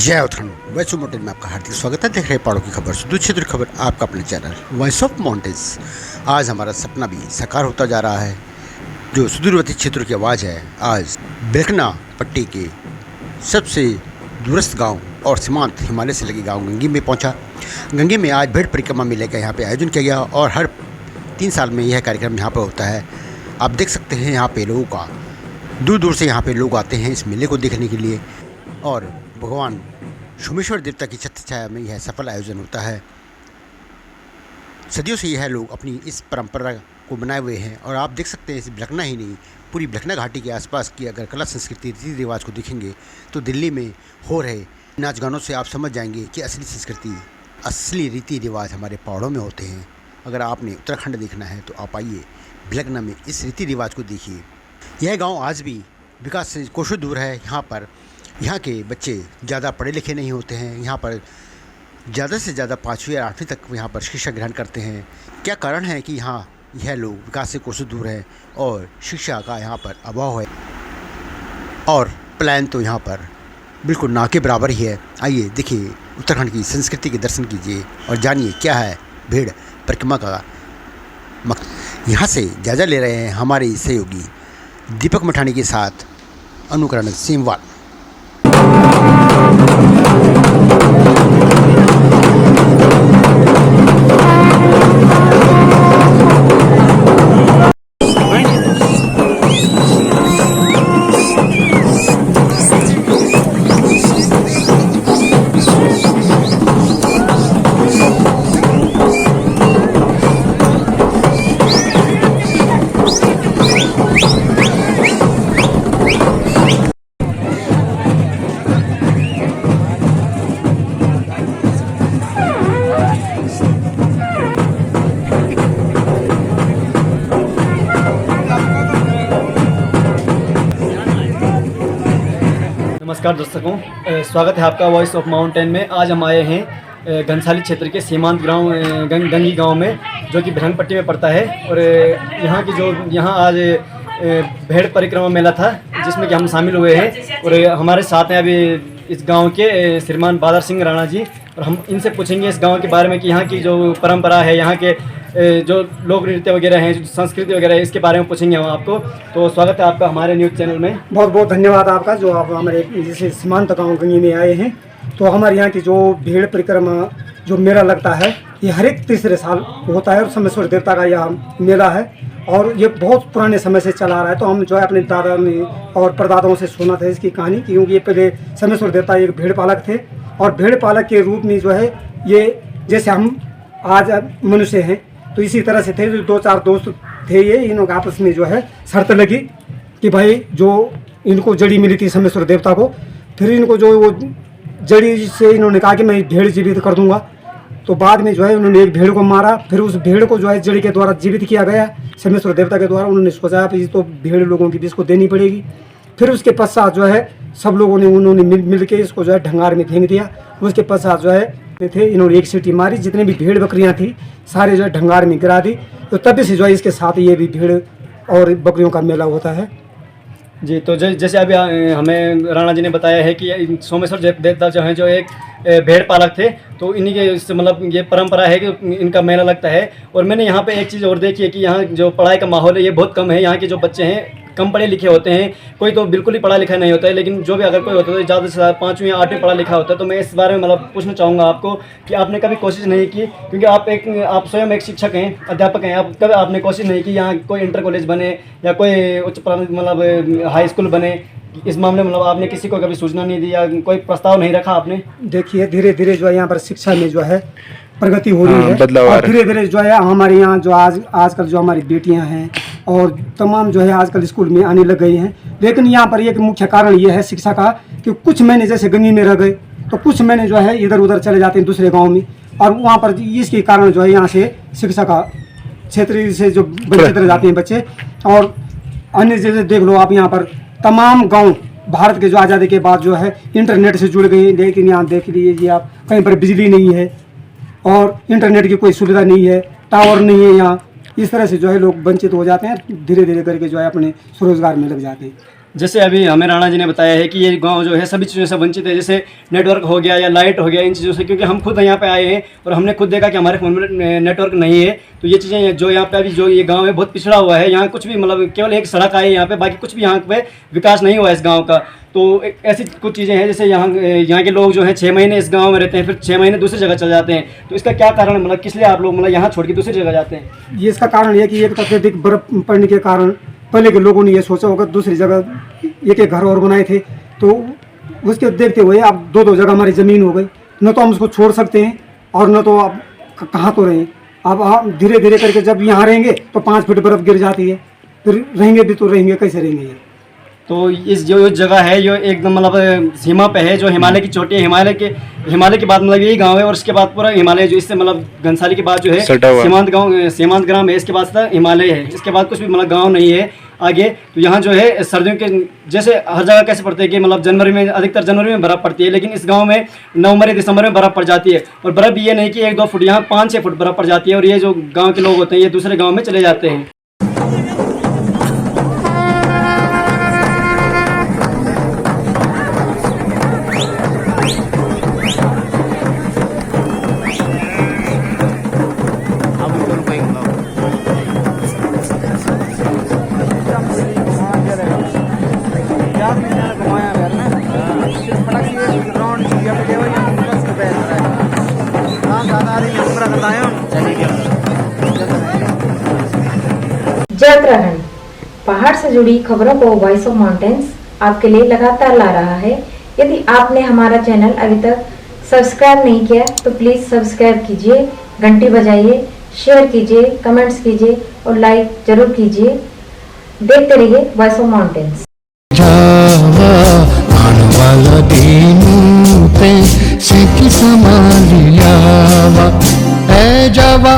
जय Uttarakhand voice of mountain में आपका हार्दिक स्वागत है। देख रहे पहाड़ों की खबर, सुदूर क्षेत्र की खबर, आपका अपने चैनल वॉइस ऑफ माउंटेन्स। आज हमारा सपना भी साकार होता जा रहा है। जो सुदूरवर्ती क्षेत्रों की आवाज़ है, आज बेलखना पट्टी के सबसे दूरस्थ गांव और सीमांत हिमालय से लगे गांव गंगी में पहुंचा। गंगी में आज भेड़ परिक्रमा मेले का यहाँ पे आयोजन किया गया और हर 3 साल में यह कार्यक्रम यहाँ पर होता है। आप देख सकते हैं यहाँ पे लोगों का दूर दूर से यहाँ पे लोग आते हैं इस मेले को देखने के लिए और भगवान सोमेश्वर देवता की छत्र छाया में यह सफल आयोजन होता है। सदियों से यह लोग अपनी इस परंपरा को बनाए हुए हैं और आप देख सकते हैं इस बेलखना ही नहीं, पूरी बेलखना घाटी के आसपास की अगर कला संस्कृति रीति रिवाज को देखेंगे तो दिल्ली में हो रहे नाच गानों से आप समझ जाएंगे कि असली संस्कृति, असली रीति रिवाज हमारे पहाड़ों में होते हैं। अगर आपने उत्तराखंड देखना है तो आप आइए बेलखना में, इस रीति रिवाज को देखिए। यह गाँव आज भी विकास से कोसों दूर है। यहाँ के बच्चे ज़्यादा पढ़े लिखे नहीं होते हैं। यहाँ पर ज़्यादा से ज़्यादा 5वीं या 8वीं तक यहाँ पर शिक्षा ग्रहण करते हैं। क्या कारण है कि यहाँ यह लोग विकास से कोसों दूर हैं और शिक्षा का यहाँ पर अभाव है और प्लान तो यहाँ पर बिल्कुल ना के बराबर ही है। आइए देखिए उत्तराखंड की संस्कृति के दर्शन कीजिए और जानिए क्या है भेड़ परिक्रमा का मकसद। यहाँ से जायजा ले रहे हैं हमारे सहयोगी दीपक मठानी के साथ अनुकरण सेमवाल। नमस्कार दर्शकों, स्वागत है आपका वॉइस ऑफ माउंटेन में। आज हम आए हैं घनसाली क्षेत्र के सीमांत गांव गंगी गांव में, जो कि बेलखना पट्टी में पड़ता है। और यहाँ आज भेड़ परिक्रमा मेला था जिसमें कि हम शामिल हुए हैं। और हमारे साथ हैं अभी इस गांव के श्रीमान बादर सिंह राणा जी, और हम इनसे पूछेंगे इस गांव के बारे में कि यहाँ की जो परंपरा है, यहाँ के जो लोक नृत्य वगैरह हैं, जो संस्कृति वगैरह है, इसके बारे में पूछेंगे हम आपको। तो स्वागत है आपका हमारे न्यूज़ चैनल में। बहुत बहुत धन्यवाद आपका, जो आप हमारे जैसे सीमांत गाँव गंगी में आए हैं। तो हमारे यहाँ की जो भेड़ परिक्रमा जो मेला लगता है, ये हर एक तीसरे साल होता है और सोमेश्वर देवता का यह मेला है और ये बहुत पुराने समय से चला आ रहा है। तो हम जो है अपने दादा ने और परदादाओं से सुना था इसकी कहानी, क्योंकि ये पहले सोमेश्वर देवता एक भेड़ पालक थे और भेड़ पालक के रूप में जो है ये, जैसे हम आज मनुष्य हैं तो इसी तरह से थे। जो 2-4 दोस्त थे, ये इनके आपस में जो है शर्त लगी कि भाई जो इनको जड़ी मिली थी सोमेश्वर देवता को, फिर इनको जो वो जड़ी से इन्होंने कहा कि मैं भेड़ जीवित कर दूंगा। तो बाद में जो है उन्होंने एक भेड़ को मारा, फिर उस भेड़ को जो है जड़ी के द्वारा जीवित किया गया सोमेश्वर देवता के द्वारा। उन्होंने सोचा कि तो भेड़ लोगों की भी इसको देनी पड़ेगी। फिर उसके पश्चात जो है सब लोगों ने उन्होंने मिल के इसको जो है ढंगार में फेंक दिया। उसके पश्चात जो है थे इन्होंने एक सीटी मारी, जितने भी भेड़ बकरियां थी सारे जो है ढंगार में गिरा दी। तो तभी से जो है इसके साथ ये भी भेड़ और बकरियों का मेला होता है जी। तो जैसे अभी हमें राणा जी ने बताया है कि सोमेश्वर देवता जो हैं, जो एक भेड़ पालक थे, तो इन्हीं के मतलब ये परंपरा है कि इनका मेला लगता है। और मैंने यहाँ पे एक चीज़ और देखी है कि यहाँ जो पढ़ाई का माहौल है ये बहुत कम है। यहाँ के जो बच्चे हैं कम पढ़े लिखे होते हैं, कोई तो बिल्कुल ही पढ़ा लिखा नहीं होता है, लेकिन जो भी अगर कोई होता है तो ज़्यादा से ज़्यादा 5वीं या 8वीं पढ़ा लिखा होता है। तो मैं इस बारे में मतलब पूछना चाहूँगा आपको कि आपने कभी कोशिश नहीं की, क्योंकि आप स्वयं एक शिक्षक हैं, अध्यापक हैं, आप कभी आपने कोशिश नहीं की यहाँ कोई इंटर कॉलेज बने या कोई उच्च मतलब हाई स्कूल बने, इस मामले में मतलब आपने किसी को कभी सूचना नहीं दी या कोई प्रस्ताव नहीं रखा आपने? देखिए धीरे धीरे जो है यहाँ पर शिक्षा में जो है प्रगति हो रही है और धीरे धीरे जो है हमारे यहाँ जो आजकल जो हमारी बेटियाँ हैं और तमाम जो है आजकल स्कूल में आने लग गई हैं। लेकिन यहाँ पर एक मुख्य कारण ये है शिक्षा का कि कुछ महीने जैसे गंगी में रह गए तो कुछ महीने जो है इधर उधर चले जाते हैं दूसरे गाँव में, और वहाँ पर इसके कारण जो है यहाँ से शिक्षा का क्षेत्र से जो बच्चे चले जाते हैं बच्चे। और अन्य जैसे देख लो आप, यहाँ पर तमाम गाँव भारत के जो आज़ादी के बाद जो है इंटरनेट से जुड़ गए, लेकिन यहाँ देख लीजिए आप कहीं पर बिजली नहीं है और इंटरनेट की कोई सुविधा नहीं है, टावर नहीं है यहाँ। इस तरह से जो है लोग वंचित हो जाते हैं, धीरे धीरे करके जो है अपने स्वरोजगार में लग जाते हैं। जैसे अभी हमें राणा जी ने बताया है कि ये गांव जो है सभी चीज़ों से वंचित है, जैसे नेटवर्क हो गया या लाइट हो गया, इन चीज़ों से, क्योंकि हम खुद यहाँ पे आए हैं और हमने खुद देखा कि हमारे फ़ोन में नेटवर्क नहीं है। तो ये चीज़ें जो यहाँ पे अभी जो ये गांव है बहुत पिछड़ा हुआ है, यहाँ कुछ भी मतलब केवल एक सड़क आई है यहाँ पे, बाकी कुछ भी यहाँ पे विकास नहीं हुआ है इस गाँव का। तो ऐसी कुछ चीज़ें हैं, जैसे यहाँ के लोग जो हैं 6 महीने इस गाँव में रहते हैं, फिर 6 महीने दूसरी जगह चले जाते हैं। तो इसका क्या कारण है, मतलब किस लिए आप लोग मतलब यहाँ छोड़ के दूसरी जगह जाते हैं? ये इसका कारण ये है कि एक तो अत्यधिक बर्फ पड़ने के कारण पहले के लोगों ने ये सोचा होगा दूसरी जगह एक एक घर और बनाए थे, तो उसके देखते हुए अब दो दो जगह हमारी ज़मीन हो गई, न तो हम उसको छोड़ सकते हैं और न तो अब कहाँ तो रहें। अब आप धीरे धीरे करके जब यहाँ रहेंगे तो 5 फीट बर्फ गिर जाती है, फिर रहेंगे भी तो रहेंगे कैसे रहेंगे ये। तो इस जो जगह है जो एकदम मतलब सीमा पे है, जो हिमालय की चोटी है, हिमालय के बाद मतलब यही गांव है, और इसके बाद पूरा हिमालय जो इससे मतलब घनसाली के बाद जो है सीमांत ग्राम है, इसके बाद हिमालय है, इसके बाद कुछ भी मतलब गांव नहीं है आगे। तो यहाँ जो है सर्दियों के जैसे हर जगह कैसे पड़ते हैं कि मतलब जनवरी में, अधिकतर जनवरी में बर्फ़ पड़ती है, लेकिन इस गांव में नवंबर या दिसंबर में बर्फ़ पड़ जाती है। और बर्फ़ ये नहीं कि 1-2 फुट, यहाँ 5-6 फुट बर्फ़ पड़ जाती है, और ये जो गाँव के लोग होते हैं ये दूसरे गाँव में चले जाते हैं। जय उत्तराखंड, पहाड़ से जुड़ी खबरों को वॉइस ऑफ माउंटेन्स आपके लिए लगातार ला रहा है। यदि आपने हमारा चैनल अभी तक सब्सक्राइब नहीं किया तो प्लीज सब्सक्राइब कीजिए, घंटी बजाइए, शेयर कीजिए, कमेंट्स कीजिए और लाइक जरूर कीजिए। देखते रहिए voice of mountains. A Java